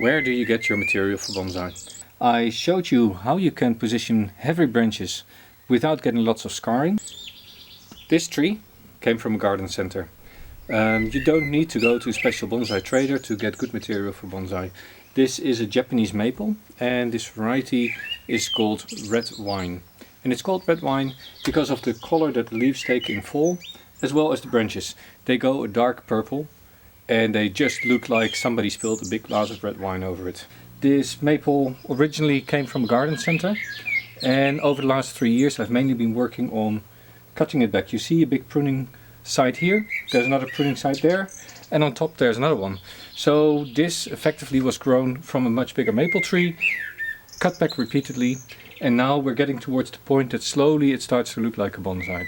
Where do you get your material for bonsai? I showed you how you can position heavy branches without getting lots of scarring. This tree came from a garden center. You don't need to go to a special bonsai trader to get good material for bonsai. This is a Japanese maple and this variety is called red wine. And it's called red wine because of the color that the leaves take in fall, as well as the branches. They go a dark purple and they just look like somebody spilled a big glass of red wine over it. This maple originally came from a garden center, and over the last 3 years I've mainly been working on cutting it back. You see a big pruning side here, there's another pruning side there, and on top there's another one. So this effectively was grown from a much bigger maple tree, cut back repeatedly, and now we're getting towards the point that slowly it starts to look like a bonsai.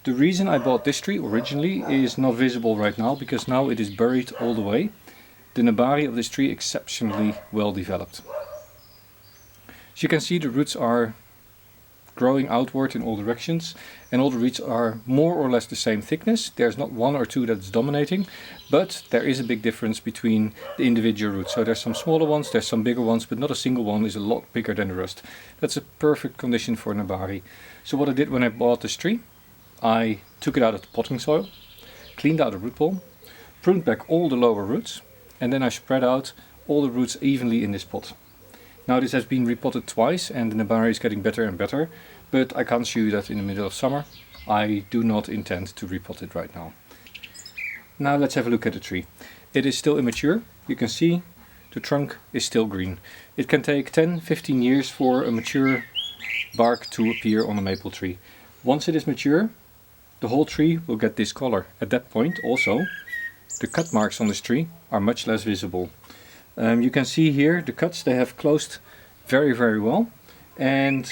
The reason I bought this tree originally is not visible right now because now it is buried all the way. The nabari of this tree exceptionally well developed. As you can see, the roots are growing outward in all directions and all the roots are more or less the same thickness. There's not one or two that's dominating, but there is a big difference between the individual roots. So there's some smaller ones, there's some bigger ones, but not a single one is a lot bigger than the rest. That's a perfect condition for nabari. So what I did when I bought this tree, I took it out of the potting soil, cleaned out the root ball, pruned back all the lower roots, and then I spread out all the roots evenly in this pot. Now this has been repotted twice and the nabari is getting better and better, but I can't show you that in the middle of summer. I do not intend to repot it right now. Now let's have a look at the tree. It is still immature. You can see the trunk is still green. It can take 10-15 years for a mature bark to appear on a maple tree. Once it is mature, the whole tree will get this color. At that point also, the cut marks on this tree are much less visible. You can see here the cuts, they have closed very well, and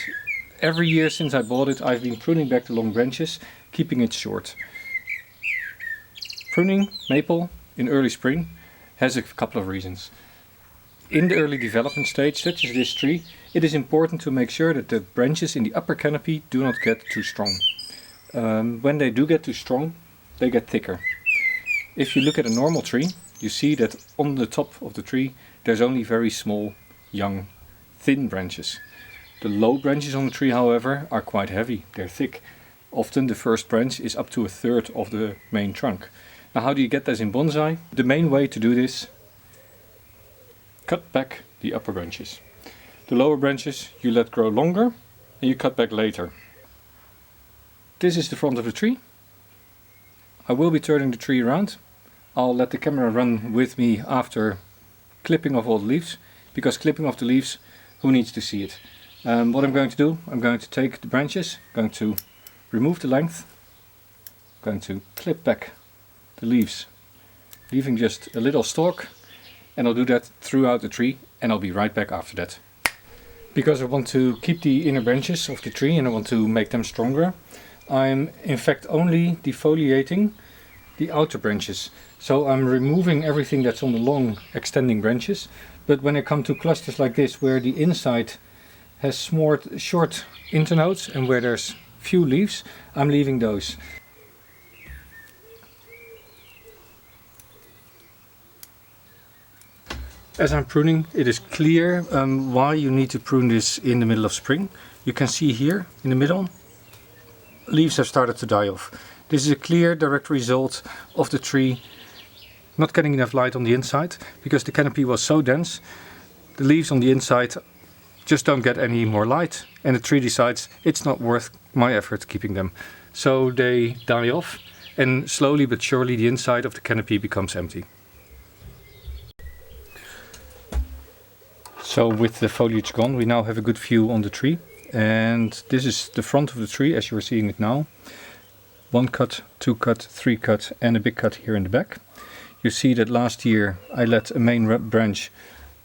every year since I bought it I've been pruning back the long branches, keeping it short. Pruning maple in early spring has a couple of reasons. In the early development stage, such as this tree, it is important to make sure that the branches in the upper canopy do not get too strong. When they do get too strong, they get thicker. If you look at a normal tree, you see that on the top of the tree there's only very small, young, thin branches. The low branches on the tree, however, are quite heavy, they're thick. Often the first branch is up to 1/3 of the main trunk. Now how do you get this in bonsai? The main way to do this, cut back the upper branches. The lower branches you let grow longer and you cut back later. This is the front of the tree. I will be turning the tree around. I'll let the camera run with me after clipping off all the leaves, because clipping off the leaves, who needs to see it? What I'm going to do, I'm going to take the branches, going to remove the length, going to clip back the leaves, leaving just a little stalk, and I'll do that throughout the tree and I'll be right back after that. Because I want to keep the inner branches of the tree and I want to make them stronger, I'm in fact only defoliating the outer branches. So I'm removing everything that's on the long extending branches, but when I come to clusters like this where the inside has short internodes and where there's few leaves, I'm leaving those. As I'm pruning, it is clear why you need to prune this in the middle of spring. You can see here in the middle, leaves have started to die off. This is a clear direct result of the tree not getting enough light on the inside, because the canopy was so dense, the leaves on the inside just don't get any more light and the tree decides it's not worth my effort keeping them. So they die off and slowly but surely the inside of the canopy becomes empty. So with the foliage gone, we now have a good view on the tree, and this is the front of the tree as you are seeing it now. 1 cut, 2 cut, 3 cut and a big cut here in the back. You see that last year I let a main branch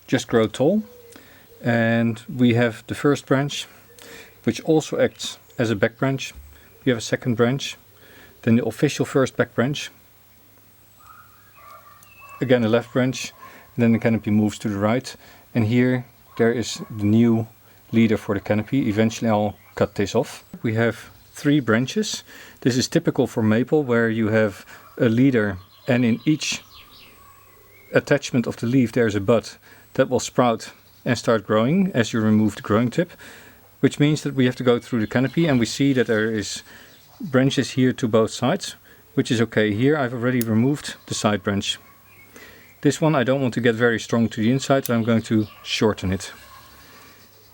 just grow tall, and we have the first branch which also acts as a back branch. We have a second branch, then the official first back branch, again a left branch, and then the canopy moves to the right, and here there is the new leader for the canopy. Eventually I'll cut this off. We have 3 branches. This is typical for maple, where you have a leader and in each attachment of the leaf there is a bud that will sprout and start growing as you remove the growing tip, which means that we have to go through the canopy, and we see that there is branches here to both sides, which is okay. Here I've already removed the side branch. This one I don't want to get very strong to the inside, so I'm going to shorten it.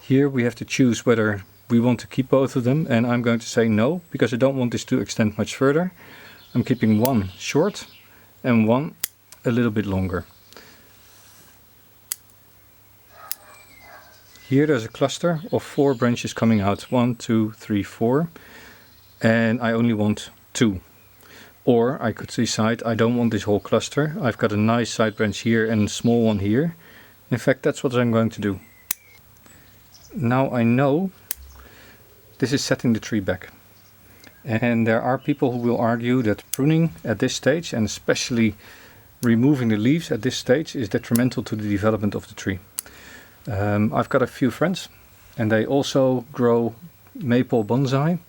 Here we have to choose whether we want to keep both of them, and I'm going to say no, because I don't want this to extend much further. I'm keeping one short and one a little bit longer. Here there's a cluster of 4 branches coming out. 1, 2, 3, 4. And I only want 2. Or I could decide I don't want this whole cluster. I've got a nice side branch here and a small one here. In fact, that's what I'm going to do. Now I know this is setting the tree back. And there are people who will argue that pruning at this stage, and especially removing the leaves at this stage, is detrimental to the development of the tree. I've got a few friends and they also grow maple bonsai,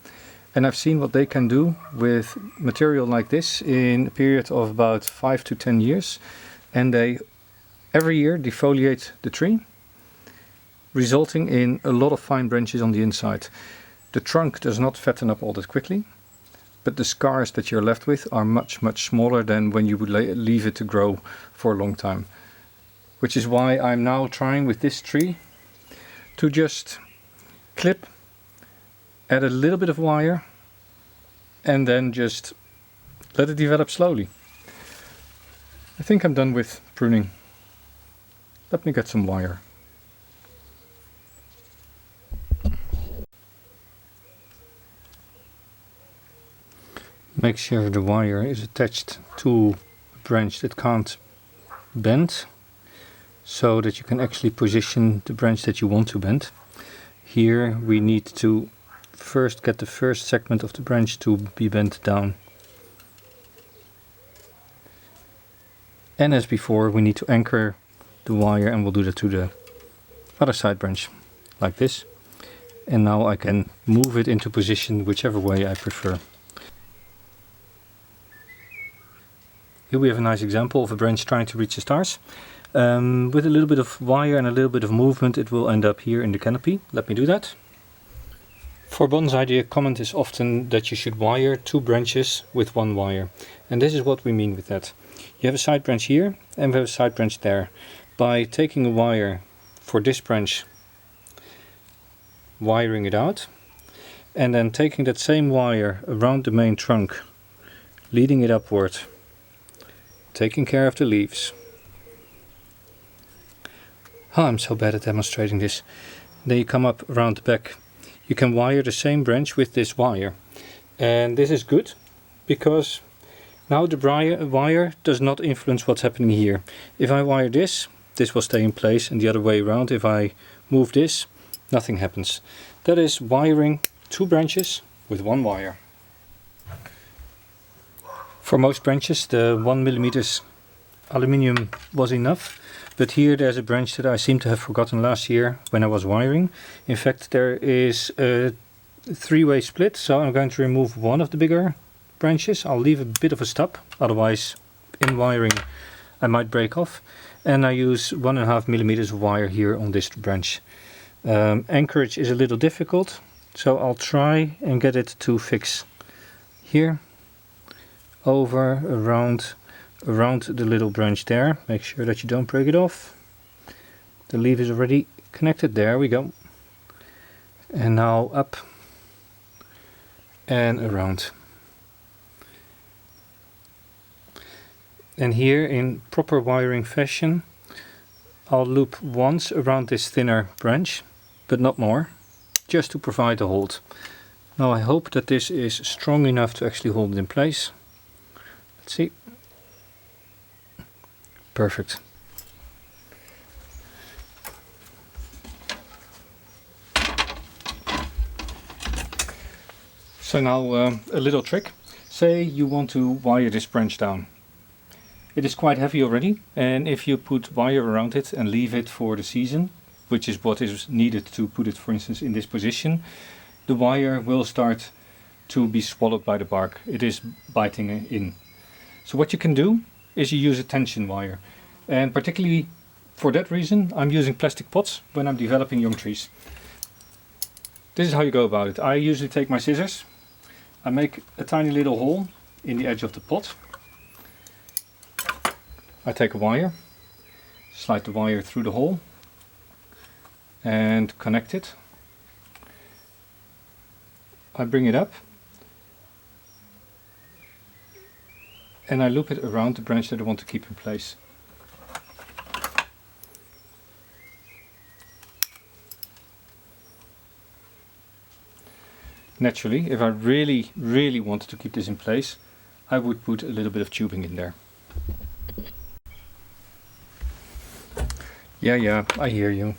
and I've seen what they can do with material like this in a period of about 5 to 10 years, and they every year defoliate the tree, resulting in a lot of fine branches on the inside. The trunk does not fatten up all that quickly, but the scars that you're left with are much smaller than when you would leave it to grow for a long time. Which is why I'm now trying with this tree to just clip, add a little bit of wire, and then just let it develop slowly. I think I'm done with pruning. Let me get some wire. Make sure the wire is attached to a branch that can't bend, so that you can actually position the branch that you want to bend. Here we need to first get the first segment of the branch to be bent down. And as before, we need to anchor the wire, and we'll do that to the other side branch, like this. And now I can move it into position whichever way I prefer. Here we have a nice example of a branch trying to reach the stars. With a little bit of wire and a little bit of movement, it will end up here in the canopy. Let me do that. For bonsai, the comment is often that you should wire 2 branches with 1 wire. And this is what we mean with that. You have a side branch here and we have a side branch there. By taking a wire for this branch, wiring it out, and then taking that same wire around the main trunk, leading it upward, taking care of the leaves. Oh, I'm so bad at demonstrating this. Then you come up around the back. You can wire the same branch with this wire. And this is good because now the wire does not influence what's happening here. If I wire this, this will stay in place, and the other way around. If I move this, nothing happens. That is wiring 2 branches with 1 wire. For most branches the 1mm aluminium was enough, but here there's a branch that I seem to have forgotten last year when I was wiring. In fact, there is a 3-way split, so I'm going to remove one of the bigger branches. I'll leave a bit of a stub, otherwise in wiring I might break off, and I use 1.5mm of wire here on this branch. Anchorage is a little difficult, so I'll try and get it to fix here, over, around the little branch there. Make sure that you don't break it off. The leaf is already connected. There we go. And now up and around. And here in proper wiring fashion, I'll loop once around this thinner branch, but not more, just to provide a hold. Now I hope that this is strong enough to actually hold it in place. Let's see. Perfect. So now a little trick. Say you want to wire this branch down. It is quite heavy already, and if you put wire around it and leave it for the season, which is what is needed to put it, for instance, in this position, the wire will start to be swallowed by the bark. It is biting in. So what you can do is you use a tension wire, and particularly For that reason, I'm using plastic pots when I'm developing young trees. This is how you go about it. I usually take my scissors, I make a tiny little hole in the edge of the pot. I take a wire, slide the wire through the hole and connect it. I bring it up and I loop it around the branch that I want to keep in place. Naturally, if I really wanted to keep this in place, I would put a little bit of tubing in there. Yeah, I hear you.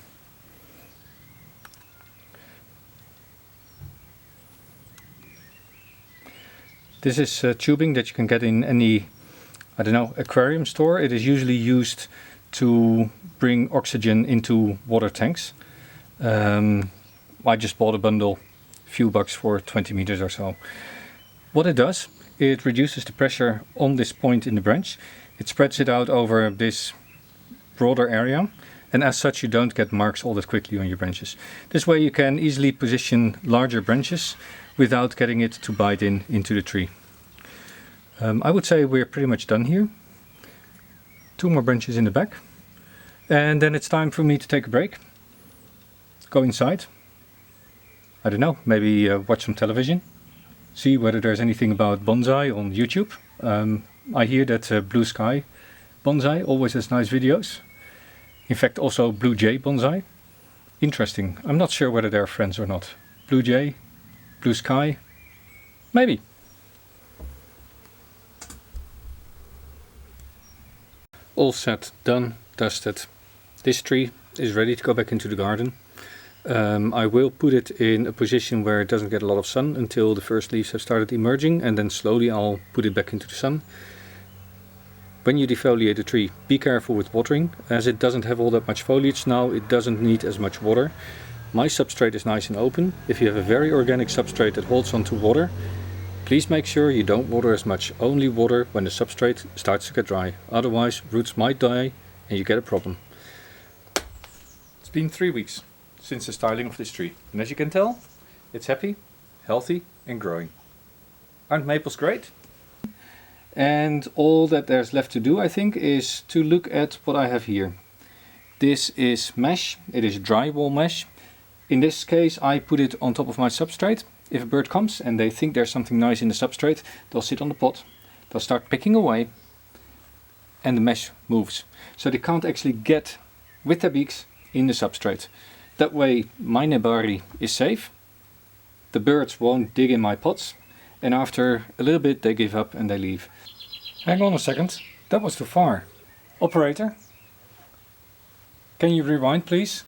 This is tubing that you can get in any, I don't know, aquarium store. It is usually used to bring oxygen into water tanks. I just bought a bundle, a few bucks for 20 meters or so. What it does, it reduces the pressure on this point in the branch. It spreads it out over this broader area, and as such you don't get marks all that quickly on your branches. This way you can easily position larger branches without getting it to bite into the tree. I would say we're pretty much done here. 2 more branches in the back, and then it's time for me to take a break, go inside, I don't know, maybe watch some television, see whether there's anything about bonsai on YouTube. I hear that Blue Sky Bonsai always has nice videos. In fact, also Blue Jay Bonsai. Interesting. I'm not sure whether they're friends or not. Blue Jay, Blue Sky, maybe. All set, done, dusted. This tree is ready to go back into the garden. I will put it in a position where it doesn't get a lot of sun until the first leaves have started emerging, and then slowly I'll put it back into the sun. When you defoliate a tree, be careful with watering, as it doesn't have all that much foliage now, it doesn't need as much water. My substrate is nice and open. If you have a very organic substrate that holds on to water, please make sure you don't water as much. Only water when the substrate starts to get dry. Otherwise roots might die and you get a problem. It's been 3 weeks since the styling of this tree, and as you can tell, it's happy, healthy and growing. Aren't maples great? And all that there's left to do, I think, is to look at what I have here. This is mesh, it is drywall mesh. In this case I put it on top of my substrate. If a bird comes and they think there's something nice in the substrate, they'll sit on the pot, they'll start picking away, and the mesh moves. So they can't actually get with their beaks in the substrate. That way my nebari is safe, the birds won't dig in my pots, and after a little bit they give up and they leave. Hang on a second, that was too far. Operator, can you rewind please?